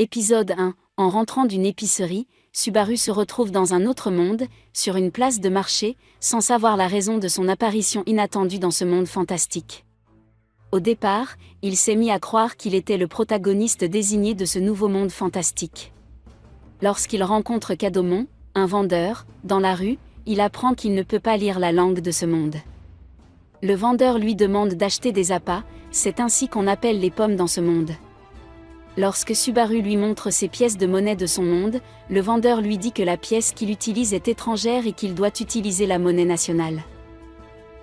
Épisode 1. En rentrant d'une épicerie, Subaru se retrouve dans un autre monde, sur une place de marché, sans savoir la raison de son apparition inattendue dans ce monde fantastique. Au départ, il s'est mis à croire qu'il était le protagoniste désigné de ce nouveau monde fantastique. Lorsqu'il rencontre Kadomon, un vendeur, dans la rue, il apprend qu'il ne peut pas lire la langue de ce monde. Le vendeur lui demande d'acheter des appâts, c'est ainsi qu'on appelle les pommes dans ce monde. Lorsque Subaru lui montre ses pièces de monnaie de son monde, le vendeur lui dit que la pièce qu'il utilise est étrangère et qu'il doit utiliser la monnaie nationale.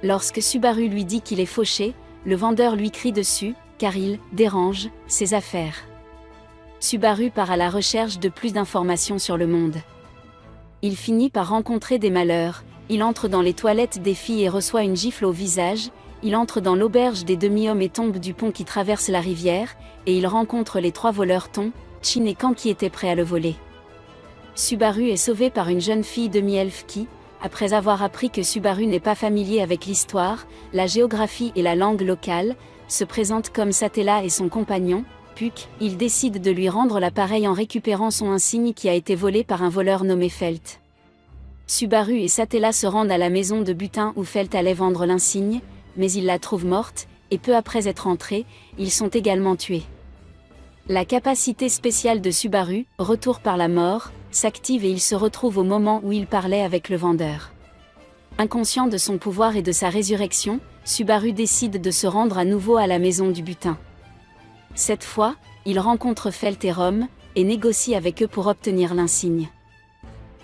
Lorsque Subaru lui dit qu'il est fauché, le vendeur lui crie dessus, car il dérange ses affaires. Subaru part à la recherche de plus d'informations sur le monde. Il finit par rencontrer des malheurs, il entre dans les toilettes des filles et reçoit une gifle au visage, il entre dans l'auberge des demi-hommes et tombe du pont qui traverse la rivière, et il rencontre les 3 voleurs Ton, Chin et Kan qui étaient prêts à le voler. Subaru est sauvé par une jeune fille demi-elfe qui, après avoir appris que Subaru n'est pas familier avec l'histoire, la géographie et la langue locale, se présente comme Satella et son compagnon, Puck. Il décide de lui rendre l'appareil en récupérant son insigne qui a été volé par un voleur nommé Felt. Subaru et Satella se rendent à la maison de butin où Felt allait vendre l'insigne, mais ils la trouvent morte, et peu après être entrés, ils sont également tués. La capacité spéciale de Subaru, retour par la mort, s'active et il se retrouve au moment où il parlait avec le vendeur. Inconscient de son pouvoir et de sa résurrection, Subaru décide de se rendre à nouveau à la maison du butin. Cette fois, il rencontre Felt et Rom, et négocie avec eux pour obtenir l'insigne.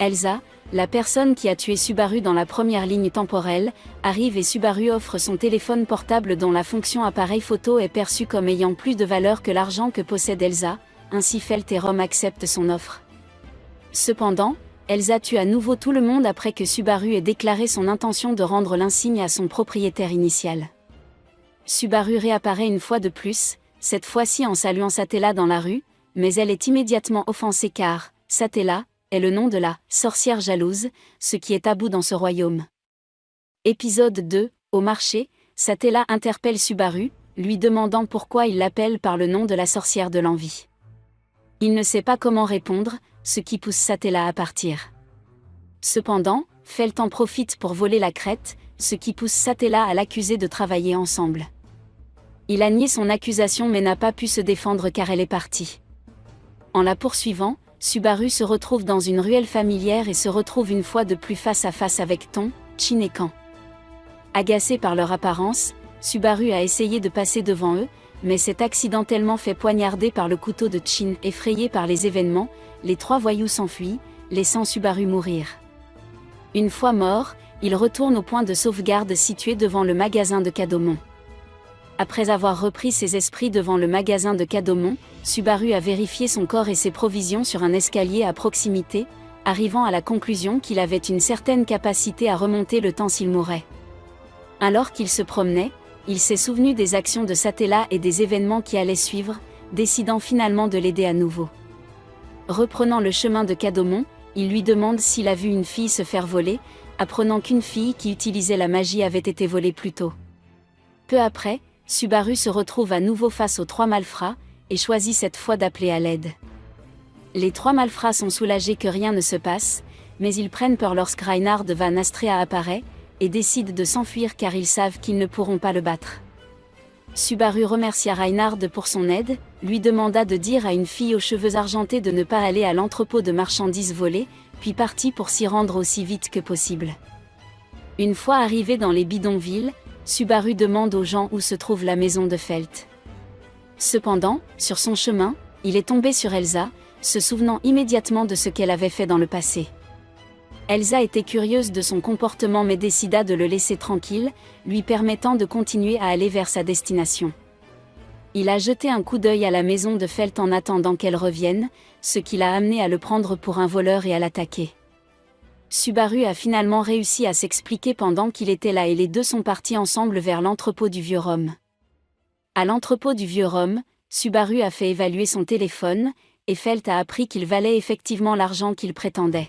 Elsa, la personne qui a tué Subaru dans la première ligne temporelle, arrive et Subaru offre son téléphone portable dont la fonction appareil photo est perçue comme ayant plus de valeur que l'argent que possède Elsa, ainsi Felt et Rom acceptent son offre. Cependant, Elsa tue à nouveau tout le monde après que Subaru ait déclaré son intention de rendre l'insigne à son propriétaire initial. Subaru réapparaît une fois de plus, cette fois-ci en saluant Satella dans la rue, mais elle est immédiatement offensée car Satella est le nom de la sorcière jalouse, ce qui est tabou dans ce royaume. Épisode 2. Au marché, Satella interpelle Subaru, lui demandant pourquoi il l'appelle par le nom de la sorcière de l'envie. Il ne sait pas comment répondre, ce qui pousse Satella à partir. Cependant, Felt en profite pour voler la crête, ce qui pousse Satella à l'accuser de travailler ensemble. Il a nié son accusation mais n'a pas pu se défendre car elle est partie. En la poursuivant, Subaru se retrouve dans une ruelle familière et se retrouve une fois de plus face à face avec Ton, Chin et Kan. Agacé par leur apparence, Subaru a essayé de passer devant eux, mais s'est accidentellement fait poignarder par le couteau de Chin. Effrayé par les événements, les 3 voyous s'enfuient, laissant Subaru mourir. Une fois mort, il retourne au point de sauvegarde situé devant le magasin de Kadomon. Après avoir repris ses esprits devant le magasin de Kadomon, Subaru a vérifié son corps et ses provisions sur un escalier à proximité, arrivant à la conclusion qu'il avait une certaine capacité à remonter le temps s'il mourait. Alors qu'il se promenait, il s'est souvenu des actions de Satella et des événements qui allaient suivre, décidant finalement de l'aider à nouveau. Reprenant le chemin de Kadomon, il lui demande s'il a vu une fille se faire voler, apprenant qu'une fille qui utilisait la magie avait été volée plus tôt. Peu après, Subaru se retrouve à nouveau face aux 3 malfrats, et choisit cette fois d'appeler à l'aide. Les 3 malfrats sont soulagés que rien ne se passe, mais ils prennent peur lorsque Reinhard Van Astrea apparaît, et décident de s'enfuir car ils savent qu'ils ne pourront pas le battre. Subaru remercia Reinhard pour son aide, lui demanda de dire à une fille aux cheveux argentés de ne pas aller à l'entrepôt de marchandises volées, puis partit pour s'y rendre aussi vite que possible. Une fois arrivé dans les bidonvilles, Subaru demande aux gens où se trouve la maison de Felt. Cependant, sur son chemin, il est tombé sur Elsa, se souvenant immédiatement de ce qu'elle avait fait dans le passé. Elsa était curieuse de son comportement mais décida de le laisser tranquille, lui permettant de continuer à aller vers sa destination. Il a jeté un coup d'œil à la maison de Felt en attendant qu'elle revienne, ce qui l'a amené à le prendre pour un voleur et à l'attaquer. Subaru a finalement réussi à s'expliquer pendant qu'il était là et les deux sont partis ensemble vers l'entrepôt du vieux Rome. À l'entrepôt du vieux Rome, Subaru a fait évaluer son téléphone, et Felt a appris qu'il valait effectivement l'argent qu'il prétendait.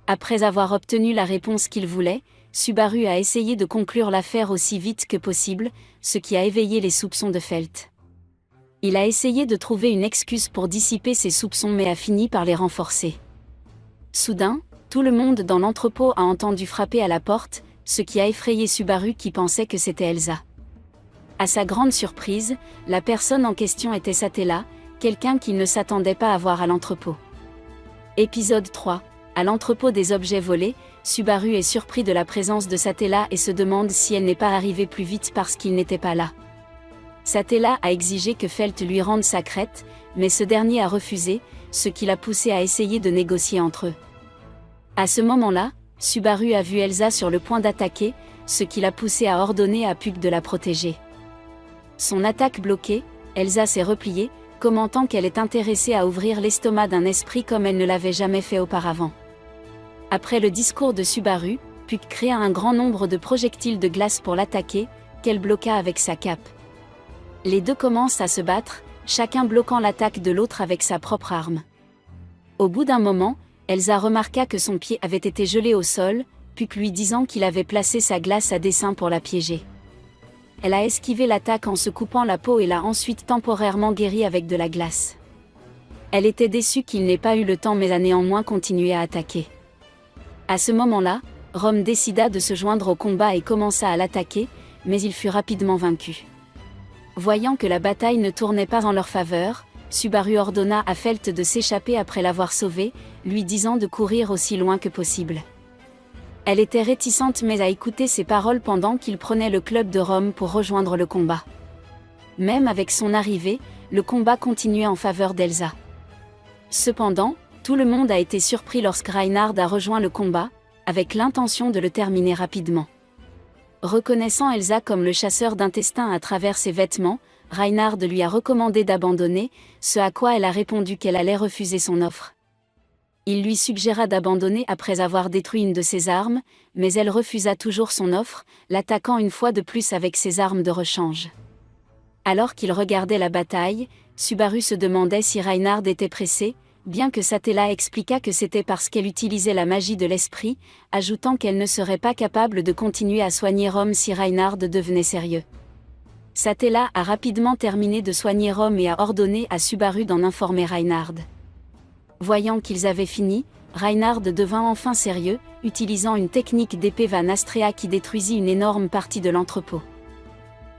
Après avoir obtenu la réponse qu'il voulait, Subaru a essayé de conclure l'affaire aussi vite que possible, ce qui a éveillé les soupçons de Felt. Il a essayé de trouver une excuse pour dissiper ses soupçons mais a fini par les renforcer. Soudain, tout le monde dans l'entrepôt a entendu frapper à la porte, ce qui a effrayé Subaru qui pensait que c'était Elsa. À sa grande surprise, la personne en question était Satella, quelqu'un qu'il ne s'attendait pas à voir à l'entrepôt. Épisode 3. À l'entrepôt des objets volés, Subaru est surpris de la présence de Satella et se demande si elle n'est pas arrivée plus vite parce qu'il n'était pas là. Satella a exigé que Felt lui rende sa crête, mais ce dernier a refusé, ce qui l'a poussé à essayer de négocier entre eux. À ce moment-là, Subaru a vu Elsa sur le point d'attaquer, ce qui l'a poussé à ordonner à Puck de la protéger. Son attaque bloquée, Elsa s'est repliée, commentant qu'elle est intéressée à ouvrir l'estomac d'un esprit comme elle ne l'avait jamais fait auparavant. Après le discours de Subaru, Puck créa un grand nombre de projectiles de glace pour l'attaquer, qu'elle bloqua avec sa cape. Les deux commencent à se battre, chacun bloquant l'attaque de l'autre avec sa propre arme. Au bout d'un moment, Elsa remarqua que son pied avait été gelé au sol, Puck lui disant qu'il avait placé sa glace à dessein pour la piéger. Elle a esquivé l'attaque en se coupant la peau et l'a ensuite temporairement guérie avec de la glace. Elle était déçue qu'il n'ait pas eu le temps mais a néanmoins continué à attaquer. À ce moment-là, Rome décida de se joindre au combat et commença à l'attaquer, mais il fut rapidement vaincu. Voyant que la bataille ne tournait pas en leur faveur, Subaru ordonna à Felt de s'échapper après l'avoir sauvé, lui disant de courir aussi loin que possible. Elle était réticente mais a écouté ses paroles pendant qu'il prenait le club de Rome pour rejoindre le combat. Même avec son arrivée, le combat continuait en faveur d'Elsa. Cependant, tout le monde a été surpris lorsque Reinhard a rejoint le combat, avec l'intention de le terminer rapidement. Reconnaissant Elsa comme le chasseur d'intestins à travers ses vêtements, Reinhard lui a recommandé d'abandonner, ce à quoi elle a répondu qu'elle allait refuser son offre. Il lui suggéra d'abandonner après avoir détruit une de ses armes, mais elle refusa toujours son offre, l'attaquant une fois de plus avec ses armes de rechange. Alors qu'il regardait la bataille, Subaru se demandait si Reinhard était pressé, bien que Satella expliqua que c'était parce qu'elle utilisait la magie de l'esprit, ajoutant qu'elle ne serait pas capable de continuer à soigner Rome si Reinhard devenait sérieux. Satella a rapidement terminé de soigner Rome et a ordonné à Subaru d'en informer Reinhard. Voyant qu'ils avaient fini, Reinhard devint enfin sérieux, utilisant une technique d'épée Van Astrea qui détruisit une énorme partie de l'entrepôt.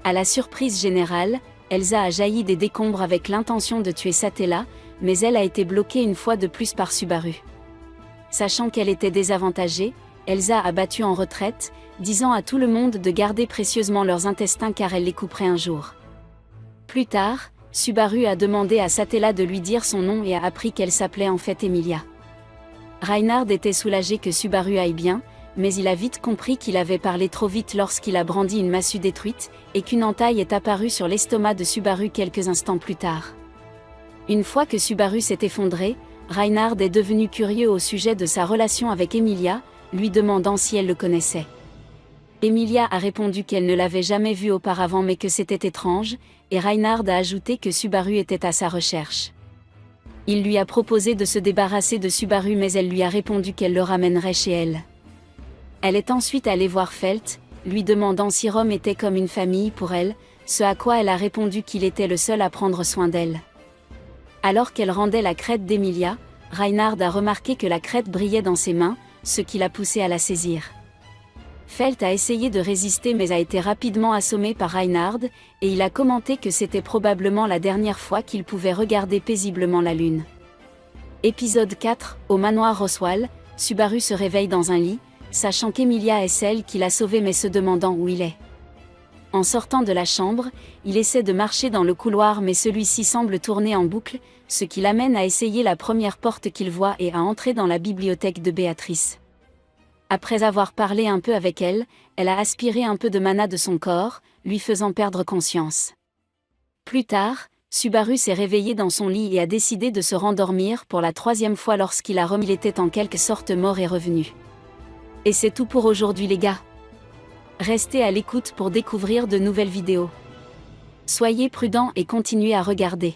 À la surprise générale, Elsa a jailli des décombres avec l'intention de tuer Satella, mais elle a été bloquée une fois de plus par Subaru. Sachant qu'elle était désavantagée, Elsa a battu en retraite, disant à tout le monde de garder précieusement leurs intestins car elle les couperait un jour. Plus tard, Subaru a demandé à Satella de lui dire son nom et a appris qu'elle s'appelait en fait Emilia. Reinhard était soulagé que Subaru aille bien, mais il a vite compris qu'il avait parlé trop vite lorsqu'il a brandi une massue détruite, et qu'une entaille est apparue sur l'estomac de Subaru quelques instants plus tard. Une fois que Subaru s'est effondré, Reinhard est devenu curieux au sujet de sa relation avec Emilia, lui demandant si elle le connaissait. Emilia a répondu qu'elle ne l'avait jamais vu auparavant mais que c'était étrange, et Reinhard a ajouté que Subaru était à sa recherche. Il lui a proposé de se débarrasser de Subaru mais elle lui a répondu qu'elle le ramènerait chez elle. Elle est ensuite allée voir Felt, lui demandant si Rome était comme une famille pour elle, ce à quoi elle a répondu qu'il était le seul à prendre soin d'elle. Alors qu'elle rendait la crête d'Emilia, Reinhard a remarqué que la crête brillait dans ses mains, ce qui l'a poussé à la saisir. Felt a essayé de résister mais a été rapidement assommé par Reinhard, et il a commenté que c'était probablement la dernière fois qu'il pouvait regarder paisiblement la lune. Épisode 4, au manoir Roswell, Subaru se réveille dans un lit, sachant qu'Emilia est celle qui l'a sauvé mais se demandant où il est. En sortant de la chambre, il essaie de marcher dans le couloir mais celui-ci semble tourner en boucle, ce qui l'amène à essayer la première porte qu'il voit et à entrer dans la bibliothèque de Béatrice. Après avoir parlé un peu avec elle, elle a aspiré un peu de mana de son corps, lui faisant perdre conscience. Plus tard, Subaru s'est réveillé dans son lit et a décidé de se rendormir pour la 3e fois lorsqu'il a remis il était en quelque sorte mort et revenu. Et c'est tout pour aujourd'hui les gars. Restez à l'écoute pour découvrir de nouvelles vidéos. Soyez prudents et continuez à regarder.